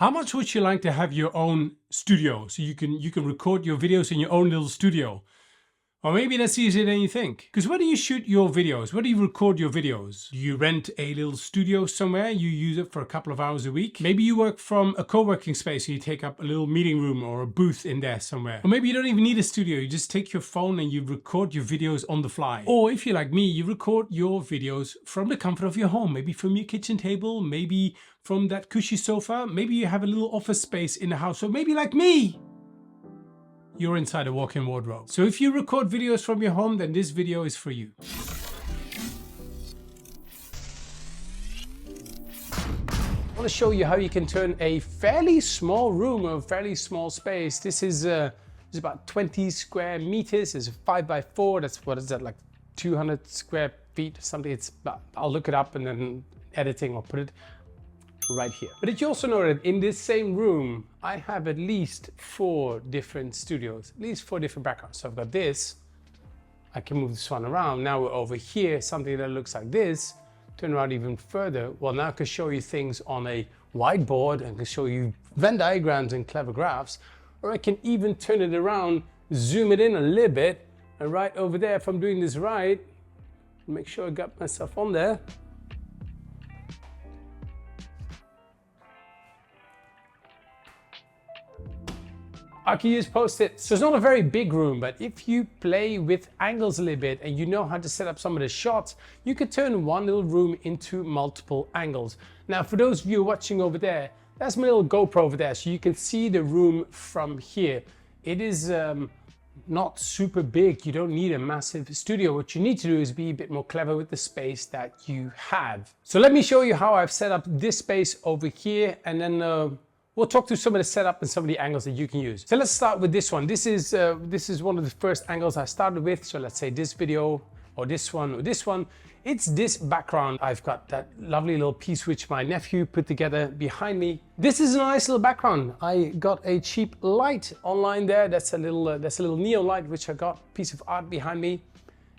How much would you like to have your own studio so you can record your videos in your own little studio? Or maybe that's easier than you think. Because where do you shoot your videos? Where do you record your videos? Do you rent a little studio somewhere? You use it for a couple of hours a week? Maybe you work from a co-working space and you take up a little meeting room or a booth in there somewhere. Or maybe you don't even need a studio. You just take your phone and you record your videos on the fly. Or if you're like me, you record your videos from the comfort of your home. Maybe from your kitchen table, maybe from that cushy sofa. Maybe you have a little office space in the house. Or maybe like me, you're inside a walk-in wardrobe. So if you record videos from your home, then this video is for you. I want to show you how you can turn a fairly small room or a fairly small space. This is about 20 square meters. It's a 5x4. That's what is that, like 200 square feet or something. It's, I'll look it up and then editing I'll put it right here. But did you also know that in this same room, I have at least 4 different studios, at least 4 different backgrounds. So I've got this, I can move this one around. Now we're over here, something that looks like this, turn around even further. Well, now I can show you things on a whiteboard and can show you Venn diagrams and clever graphs, or I can even turn it around, zoom it in a little bit, and right over there, if I'm doing this right, make sure I got myself on there. I can use post-its. So it's not a very big room, but if you play with angles a little bit and you know how to set up some of the shots, you could turn one little room into multiple angles. Now, for those of you watching over there, that's my little GoPro over there, so you can see the room from here. It is not super big. You don't need a massive studio. What you need to do is be a bit more clever with the space that you have. So let me show you how I've set up this space over here, and then we'll talk through some of the setup and some of the angles that you can use. So let's start with this one. This is one of the first angles I started with. So let's say this video or this one or this one. It's this background. I've got that lovely little piece which my nephew put together behind me. This is a nice little background. I got a cheap light online there. That's a little neon light which I got, piece of art behind me.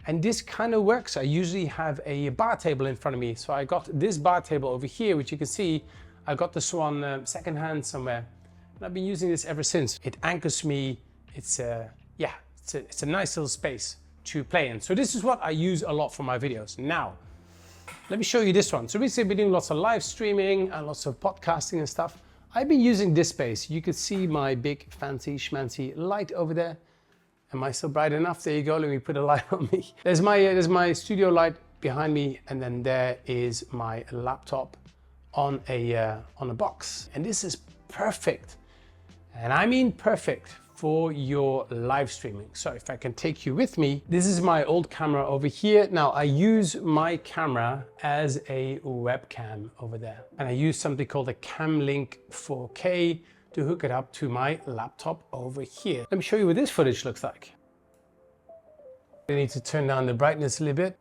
And this kind of works. I usually have a bar table in front of me. So I got this bar table over here, which you can see I got this one secondhand somewhere, and I've been using this ever since. It anchors me. It's a nice little space to play in. So this is what I use a lot for my videos. Now, let me show you this one. So recently I've been doing lots of live streaming and lots of podcasting and stuff. I've been using this space. You can see my big fancy schmancy light over there. Am I still bright enough? There you go. Let me put a light on me. There's my studio light behind me, and then there is my laptop on a box. And this is perfect, and I mean perfect, for your live streaming. So if I can take you with me, this is my old camera over here. Now I use my camera as a webcam over there, and I use something called a Camlink 4K to hook it up to my laptop over here. Let me show you what this footage looks like. I need to turn down the brightness a little bit.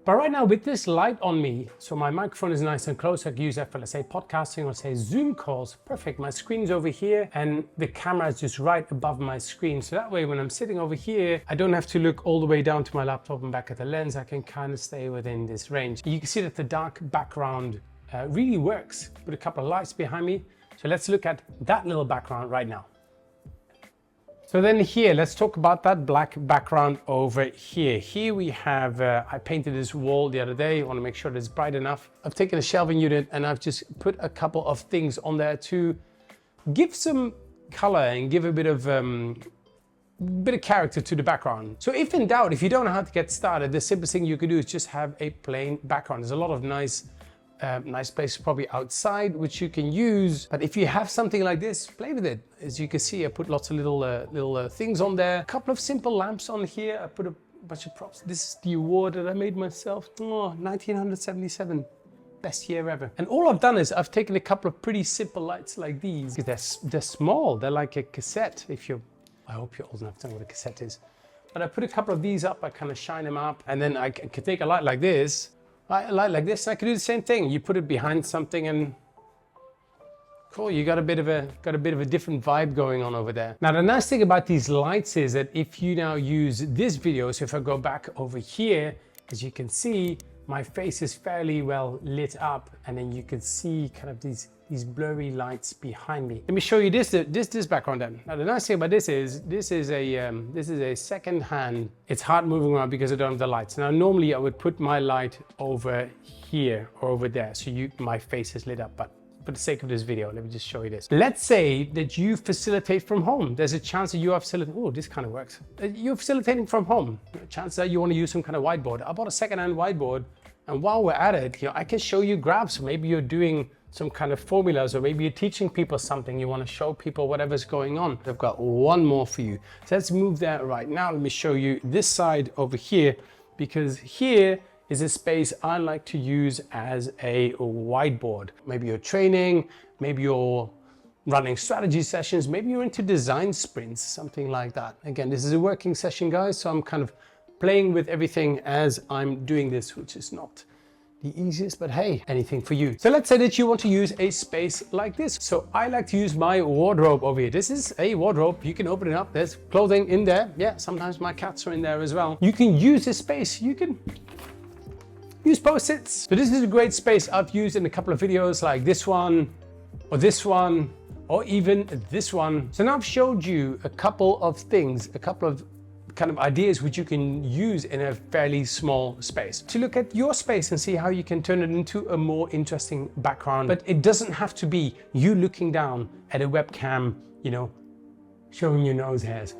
But right now with this light on me, so my microphone is nice and close, I can use that for, let's say, podcasting or say Zoom calls. Perfect. My screen's over here and the camera is just right above my screen. So that way when I'm sitting over here, I don't have to look all the way down to my laptop and back at the lens. I can kind of stay within this range. You can see that the dark background really works with a couple of lights behind me. So let's look at that little background right now. So then here, let's talk about that black background over here. Here we have, I painted this wall the other day. I want to make sure that it's bright enough. I've taken a shelving unit and I've just put a couple of things on there to give some color and give a bit of character to the background. So if in doubt, if you don't know how to get started, the simplest thing you can do is just have a plain background. There's a lot of nice places probably outside which you can use, but if you have something like this, play with it. As you can see, I put lots of little things on there, a couple of simple lamps on here. I put a bunch of props. This is the award that I made myself. 1977, best year ever. And all I've done is I've taken a couple of pretty simple lights like these. They're small, they're like a cassette. I hope you're old enough to know what a cassette is. But I put a couple of these up, I kind of shine them up, and then I can take a light like this, a light like this, and I can do the same thing. You put it behind something and cool, you got a bit of a different vibe going on over there. Now the nice thing about these lights is that if you now use this video, so if I go back over here, as you can see, my face is fairly well lit up, and then you can see kind of these blurry lights behind me. Let me show you this background then. Now the nice thing about this is a second hand. It's hard moving around because I don't have the lights. Now normally I would put my light over here or over there so my face is lit up, but for the sake of this video, let me just show you this. Let's say that you facilitate from home. There's a chance that you are facilitating. Oh, this kind of works. You're facilitating from home. Chances are you want to use some kind of whiteboard. I bought a second-hand whiteboard, and while we're at it, I can show you graphs. Maybe you're doing some kind of formulas, or maybe you're teaching people something. You want to show people whatever's going on. I've got one more for you. So let's move that right now. Let me show you this side over here, because here is a space I like to use as a whiteboard. Maybe you're training, maybe you're running strategy sessions, maybe you're into design sprints, something like that. Again, this is a working session, guys, so I'm kind of playing with everything as I'm doing this, which is not the easiest, but hey, anything for you. So let's say that you want to use a space like this. So I like to use my wardrobe over here. This is a wardrobe. You can open it up. There's clothing in there. Yeah, sometimes my cats are in there as well. You can use this space. You can use post-its. So this is a great space I've used in a couple of videos like this one, or even this one. So now I've showed you a couple of things, a couple of kind of ideas which you can use in a fairly small space to look at your space and see how you can turn it into a more interesting background. But it doesn't have to be you looking down at a webcam, showing your nose hairs.